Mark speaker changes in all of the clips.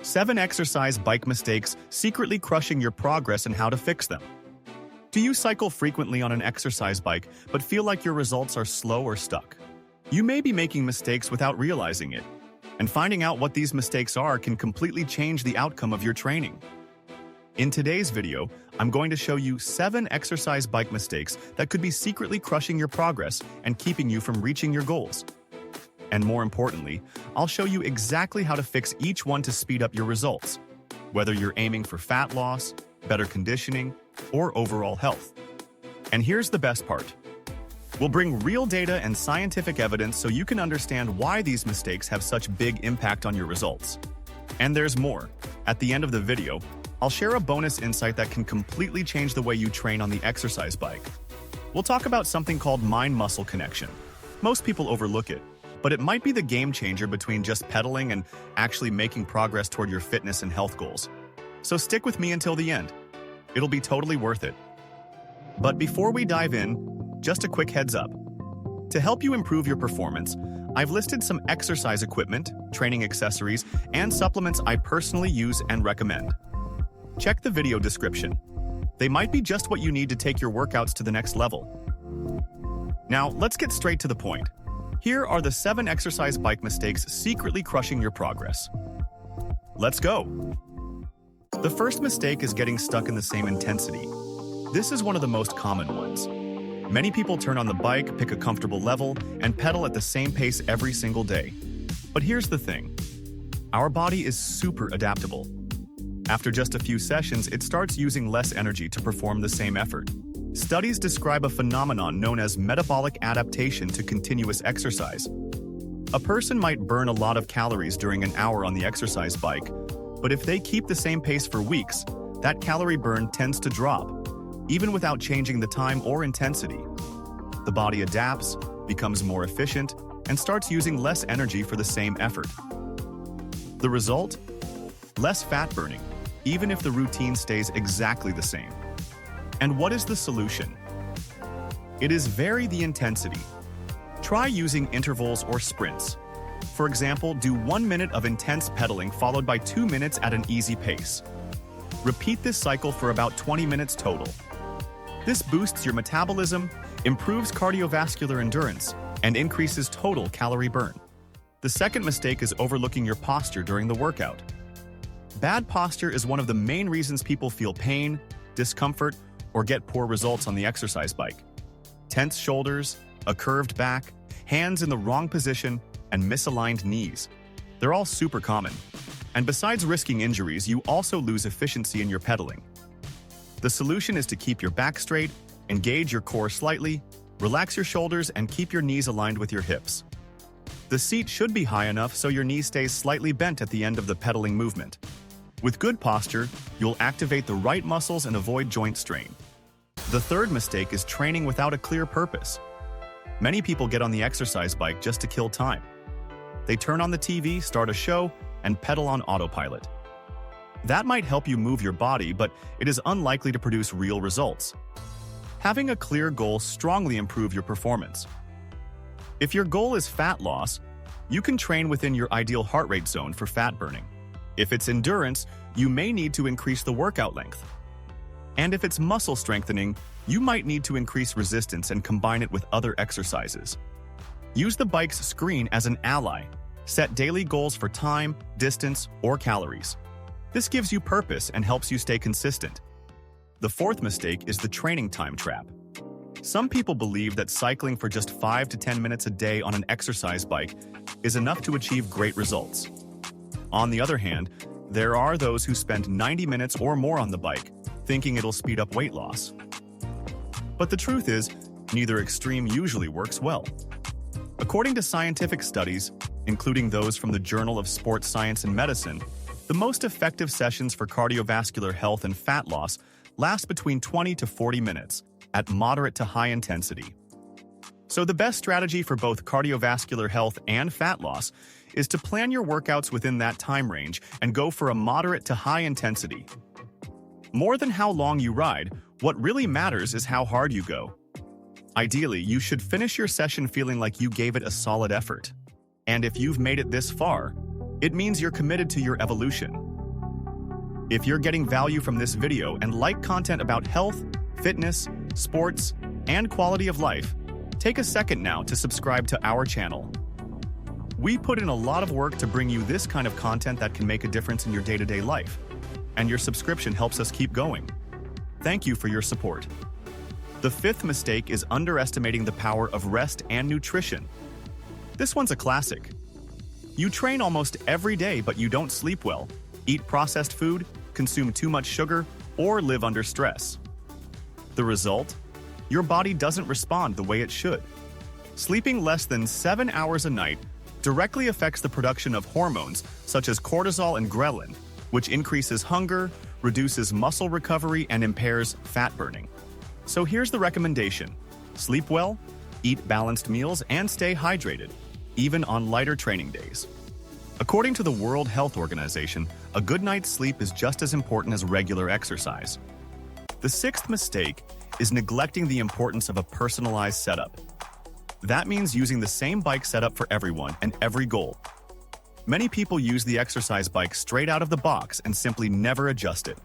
Speaker 1: 7 exercise bike mistakes secretly crushing your progress and how to fix them. Do you cycle frequently on an exercise bike but feel like your results are slow or stuck? You may be making mistakes without realizing it, and finding out what these mistakes are can completely change the outcome of your training. In today's video, I'm going to show you 7 exercise bike mistakes that could be secretly crushing your progress and keeping you from reaching your goals. And more importantly, I'll show you exactly how to fix each one to speed up your results, whether you're aiming for fat loss, better conditioning, or overall health. And here's the best part. We'll bring real data and scientific evidence so you can understand why these mistakes have such big impact on your results. And there's more. At the end of the video, I'll share a bonus insight that can completely change the way you train on the exercise bike. We'll talk about something called mind-muscle connection. Most people overlook it, but it might be the game changer between just pedaling and actually making progress toward your fitness and health goals. So stick with me until the end. It'll be totally worth it. But before we dive in, just a quick heads up. To help you improve your performance, I've listed some exercise equipment, training accessories, and supplements I personally use and recommend. Check the video description. They might be just what you need to take your workouts to the next level. Now, let's get straight to the point. Here are the 7 exercise bike mistakes secretly crushing your progress. Let's go! The first mistake is getting stuck in the same intensity. This is one of the most common ones. Many people turn on the bike, pick a comfortable level, and pedal at the same pace every single day. But here's the thing. Our body is super adaptable. After just a few sessions, it starts using less energy to perform the same effort. Studies describe a phenomenon known as metabolic adaptation to continuous exercise. A person might burn a lot of calories during an hour on the exercise bike, but if they keep the same pace for weeks, that calorie burn tends to drop, even without changing the time or intensity. The body adapts, becomes more efficient, and starts using less energy for the same effort. The result? Less fat burning, even if the routine stays exactly the same. And what is the solution? It is vary the intensity. Try using intervals or sprints. For example, do 1 minute of intense pedaling followed by 2 minutes at an easy pace. Repeat this cycle for about 20 minutes total. This boosts your metabolism, improves cardiovascular endurance, and increases total calorie burn. The second mistake is overlooking your posture during the workout. Bad posture is one of the main reasons people feel pain, discomfort, or get poor results on the exercise bike. Tense shoulders, a curved back, hands in the wrong position, and misaligned knees. They're all super common. And besides risking injuries, you also lose efficiency in your pedaling. The solution is to keep your back straight, engage your core slightly, relax your shoulders, and keep your knees aligned with your hips. The seat should be high enough so your knee stays slightly bent at the end of the pedaling movement. With good posture, you'll activate the right muscles and avoid joint strain. The third mistake is training without a clear purpose. Many people get on the exercise bike just to kill time. They turn on the TV, start a show, and pedal on autopilot. That might help you move your body, but it is unlikely to produce real results. Having a clear goal strongly improves your performance. If your goal is fat loss, you can train within your ideal heart rate zone for fat burning. If it's endurance, you may need to increase the workout length. And if it's muscle strengthening, you might need to increase resistance and combine it with other exercises. Use the bike's screen as an ally. Set daily goals for time, distance, or calories. This gives you purpose and helps you stay consistent. The fourth mistake is the training time trap. Some people believe that cycling for just 5 to 10 minutes a day on an exercise bike is enough to achieve great results. On the other hand, there are those who spend 90 minutes or more on the bike, thinking it'll speed up weight loss. But the truth is, neither extreme usually works well. According to scientific studies, including those from the Journal of Sports Science and Medicine, the most effective sessions for cardiovascular health and fat loss last between 20 to 40 minutes at moderate to high intensity. So the best strategy for both cardiovascular health and fat loss is to plan your workouts within that time range and go for a moderate to high intensity. More than how long you ride, what really matters is how hard you go. Ideally, you should finish your session feeling like you gave it a solid effort. And if you've made it this far, it means you're committed to your evolution. If you're getting value from this video and like content about health, fitness, sports, and quality of life, take a second now to subscribe to our channel. We put in a lot of work to bring you this kind of content that can make a difference in your day-to-day life, and your subscription helps us keep going. Thank you for your support. The fifth mistake is underestimating the power of rest and nutrition. This one's a classic. You train almost every day, but you don't sleep well, eat processed food, consume too much sugar, or live under stress. The result? Your body doesn't respond the way it should. Sleeping less than 7 hours a night directly affects the production of hormones such as cortisol and ghrelin, which increases hunger, reduces muscle recovery, and impairs fat burning. So here's the recommendation. Sleep well, eat balanced meals, and stay hydrated, even on lighter training days. According to the World Health Organization, a good night's sleep is just as important as regular exercise. The sixth mistake is neglecting the importance of a personalized setup. That means using the same bike setup for everyone and every goal. Many people use the exercise bike straight out of the box and simply never adjust it.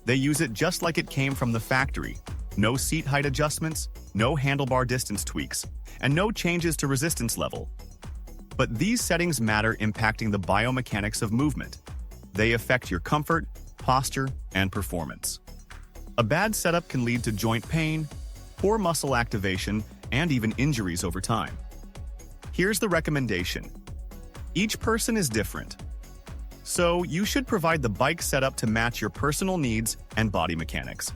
Speaker 1: They use it just like it came from the factory. No seat height adjustments, no handlebar distance tweaks, and no changes to resistance level. But these settings matter, impacting the biomechanics of movement. They affect your comfort, posture, and performance. A bad setup can lead to joint pain, poor muscle activation, and even injuries over time. Here's the recommendation. Each person is different. So you should provide the bike setup to match your personal needs and body mechanics.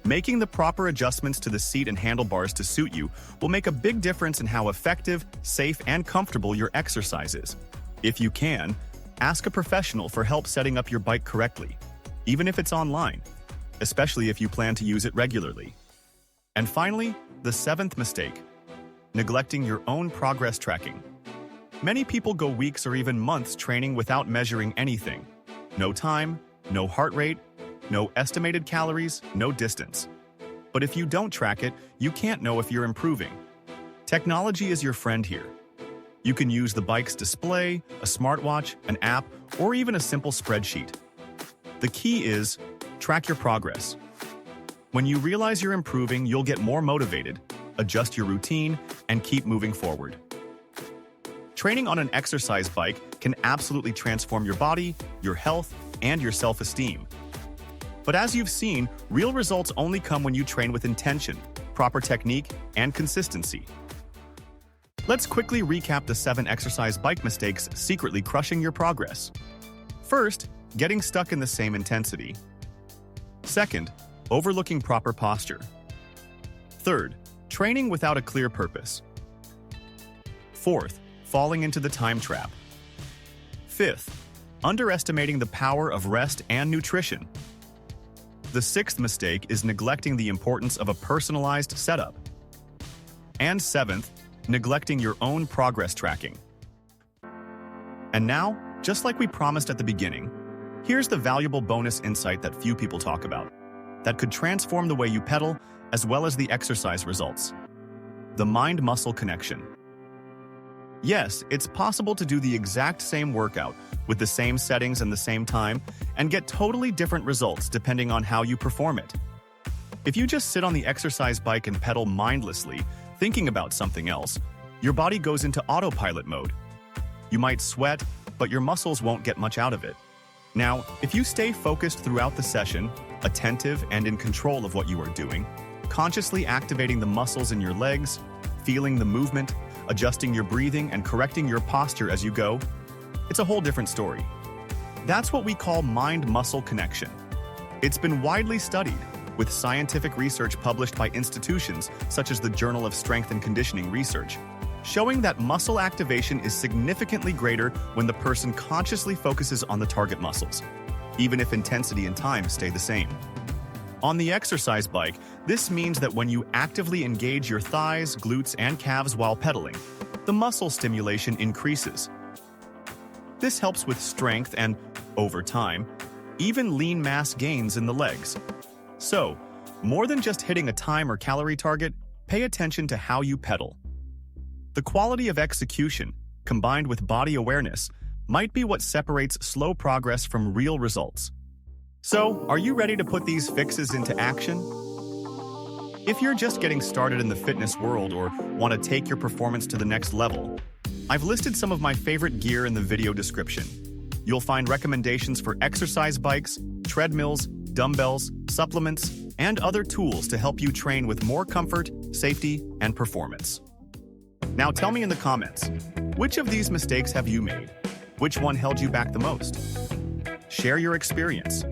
Speaker 1: Making the proper adjustments to the seat and handlebars to suit you will make a big difference in how effective, safe, and comfortable your exercise is. If you can, ask a professional for help setting up your bike correctly, even if it's online, especially if you plan to use it regularly. And finally, the seventh mistake, neglecting your own progress tracking. Many people go weeks or even months training without measuring anything. No time, no heart rate, no estimated calories, no distance. But if you don't track it, you can't know if you're improving. Technology is your friend here. You can use the bike's display, a smartwatch, an app, or even a simple spreadsheet. The key is, track your progress. When you realize you're improving, you'll get more motivated, adjust your routine, and keep moving forward. Training on an exercise bike can absolutely transform your body, your health, and your self-esteem. But as you've seen, real results only come when you train with intention, proper technique, and consistency. Let's quickly recap the 7 exercise bike mistakes secretly crushing your progress. First, getting stuck in the same intensity. Second, overlooking proper posture. Third, training without a clear purpose. Fourth, falling into the time trap. Fifth, underestimating the power of rest and nutrition. The sixth mistake is neglecting the importance of a personalized setup. And seventh, neglecting your own progress tracking. And now, just like we promised at the beginning, here's the valuable bonus insight that few people talk about, that could transform the way you pedal as well as the exercise results. The mind-muscle connection. Yes, it's possible to do the exact same workout with the same settings and the same time and get totally different results depending on how you perform it. If you just sit on the exercise bike and pedal mindlessly, thinking about something else, your body goes into autopilot mode. You might sweat, but your muscles won't get much out of it. Now, if you stay focused throughout the session, attentive and in control of what you are doing, consciously activating the muscles in your legs, feeling the movement, adjusting your breathing, and correcting your posture as you go, it's a whole different story. That's what we call mind-muscle connection. It's been widely studied, with scientific research published by institutions such as the Journal of Strength and Conditioning Research, showing that muscle activation is significantly greater when the person consciously focuses on the target muscles, even if intensity and time stay the same. On the exercise bike, this means that when you actively engage your thighs, glutes, and calves while pedaling, the muscle stimulation increases. This helps with strength and, over time, even lean mass gains in the legs. So, more than just hitting a time or calorie target, pay attention to how you pedal. The quality of execution, combined with body awareness, might be what separates slow progress from real results. So, are you ready to put these fixes into action? If you're just getting started in the fitness world or want to take your performance to the next level, I've listed some of my favorite gear in the video description. You'll find recommendations for exercise bikes, treadmills, dumbbells, supplements, and other tools to help you train with more comfort, safety, and performance. Now tell me in the comments, which of these mistakes have you made? Which one held you back the most? Share your experience.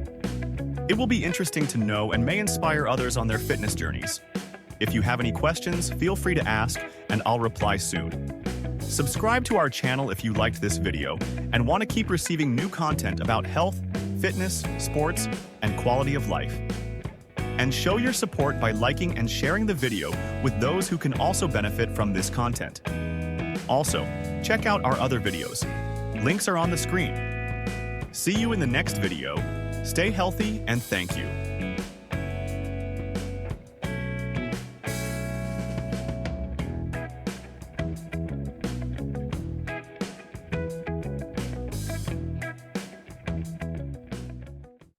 Speaker 1: It will be interesting to know and may inspire others on their fitness journeys. If you have any questions, feel free to ask, and I'll reply soon. Subscribe to our channel if you liked this video and want to keep receiving new content about health, fitness, sports, and quality of life. And show your support by liking and sharing the video with those who can also benefit from this content. Also, check out our other videos. Links are on the screen. See you in the next video. Stay healthy and thank you.